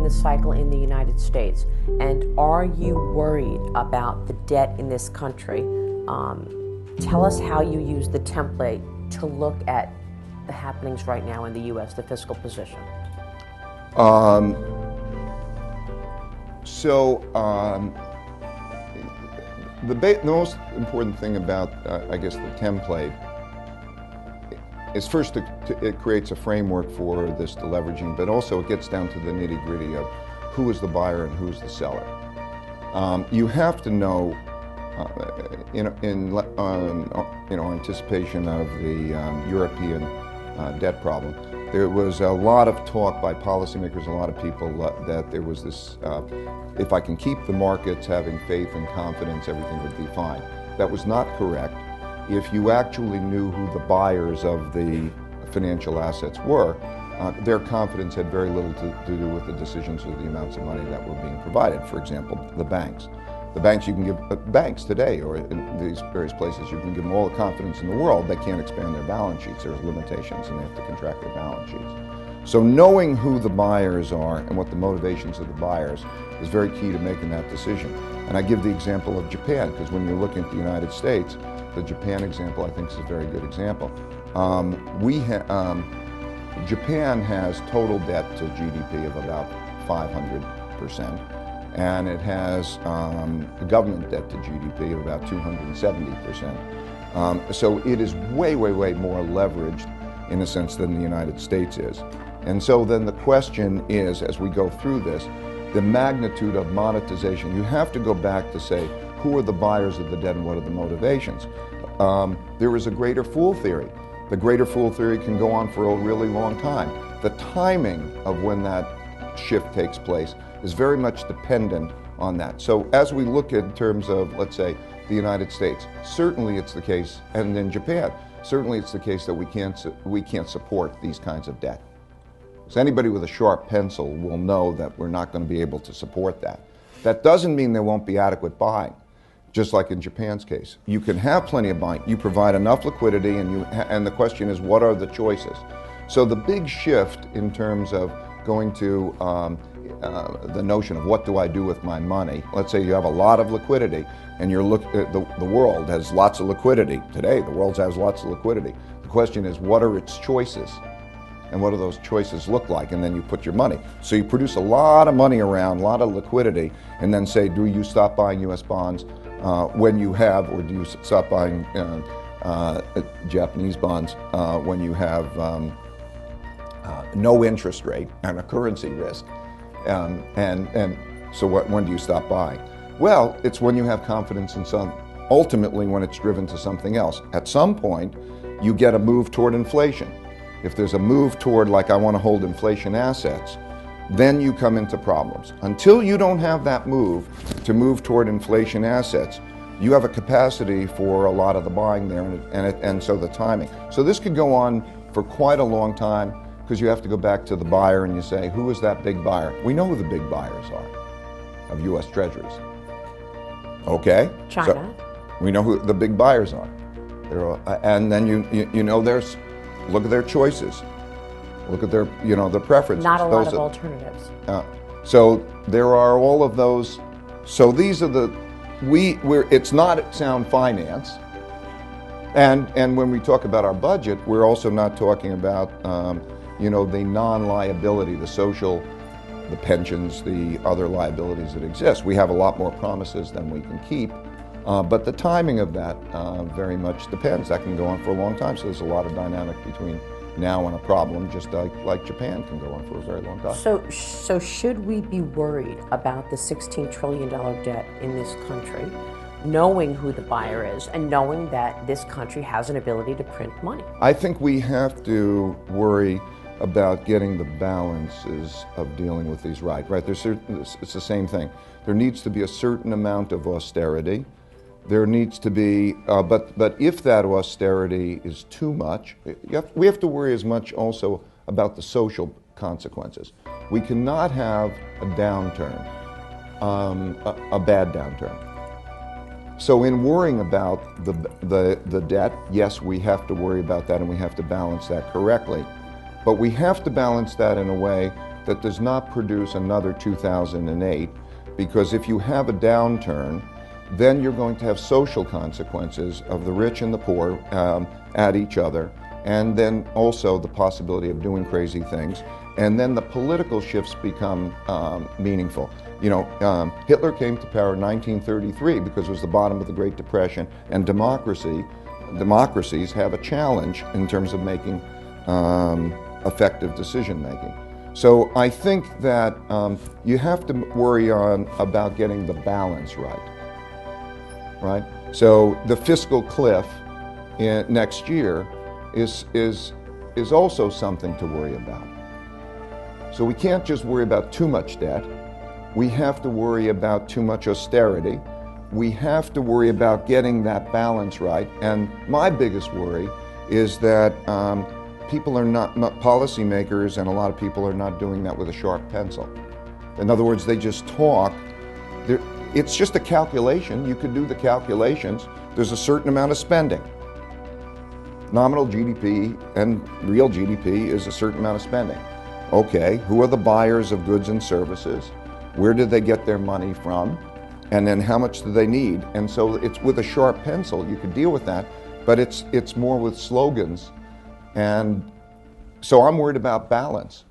the cycle in the United States, and are you worried about the debt in this country? Tell us how you use the template to look at the happenings right now in the U.S., the fiscal position. The most important thing about, I guess, the template is first it creates a framework for this deleveraging, but also it gets down to the nitty-gritty of who is the buyer and who's the seller. You have to know, in anticipation of the European debt problem, there was a lot of talk by policymakers, a lot of people, that there was this, if I can keep the markets having faith and confidence, everything would be fine. That was not correct. If you actually knew who the buyers of the financial assets were, their confidence had very little to do with the decisions or the amounts of money that were being provided. For example, the banks. The banks, you can give, banks today, or in these various places, you can give them all the confidence in the world. They can't expand their balance sheets. There's limitations, and they have to contract their balance sheets. So knowing who the buyers are and what the motivations of the buyers is very key to making that decision. And I give the example of Japan, because when you're looking at the United States, the Japan example, I think, is a very good example. Japan has total debt to GDP of about 500%. And it has government debt to GDP of about 270%. So it is way, way, way more leveraged in a sense than the United States is. And so then the question is, as we go through this, the magnitude of monetization. You have to go back to say, who are the buyers of the debt and what are the motivations? There is a greater fool theory. The greater fool theory can go on for a really long time. The timing of when that shift takes place is very much dependent on that. So as we look in terms of, let's say, the United States, certainly it's the case, and in Japan, certainly it's the case that we can't support these kinds of debt. So anybody with a sharp pencil will know that we're not going to be able to support that. That doesn't mean there won't be adequate buying, just like in Japan's case. You can have plenty of buying. You provide enough liquidity, and the question is, what are the choices? So the big shift in terms of going to the notion of what do I do with my money. Let's say you have a lot of liquidity, and the world has lots of liquidity. Today, the world has lots of liquidity. The question is, what are its choices? And what do those choices look like? And then you put your money. So you produce a lot of money around, a lot of liquidity, and then say, do you stop buying U.S. bonds when you have, or do you stop buying Japanese bonds when you have no interest rate and a currency risk? So when do you stop buying? Well, it's when you have confidence in ultimately when it's driven to something else. At some point, you get a move toward inflation. If there's a move toward, like, I want to hold inflation assets, then you come into problems. Until you don't have that move toward inflation assets, you have a capacity for a lot of the buying there, and so the timing. So this could go on for quite a long time, because you have to go back to the buyer and you say, who is that big buyer? We know who the big buyers are of U.S. Treasuries. Okay? China. So we know who the big buyers are. And then you know look at their choices. Look at their their preferences. Not a lot of alternatives. So there are all of those. So these are it's not sound finance. And when we talk about our budget, we're also not talking about the non-liability, the social, the pensions, the other liabilities that exist. We have a lot more promises than we can keep, but the timing of that very much depends. That can go on for a long time, so there's a lot of dynamic between now and a problem, just like Japan can go on for a very long time. So should we be worried about the $16 trillion debt in this country, knowing who the buyer is and knowing that this country has an ability to print money? I think we have to worry about getting the balances of dealing with these right. It's the same thing. There needs to be a certain amount of austerity. There needs to be, but if that austerity is too much, we have to worry as much also about the social consequences. We cannot have a downturn, a bad downturn. So in worrying about the debt, yes, we have to worry about that and we have to balance that correctly. But we have to balance that in a way that does not produce another 2008, because if you have a downturn, then you're going to have social consequences of the rich and the poor at each other, and then also the possibility of doing crazy things. And then the political shifts become meaningful. You know, Hitler came to power in 1933 because it was the bottom of the Great Depression, and democracies have a challenge in terms of making effective decision making. So I think that you have to worry about getting the balance right? So the fiscal cliff next year is also something to worry about. So we can't just worry about too much debt. We have to worry about too much austerity. We have to worry about getting that balance right. And my biggest worry is that people are not policymakers, and a lot of people are not doing that with a sharp pencil. In other words, they just talk. It's just a calculation. You could do the calculations. There's a certain amount of spending. Nominal GDP and real GDP is a certain amount of spending. Okay, who are the buyers of goods and services? Where did they get their money from? And then how much do they need? And so it's with a sharp pencil, you could deal with that, but it's more with slogans. And so I'm worried about balance.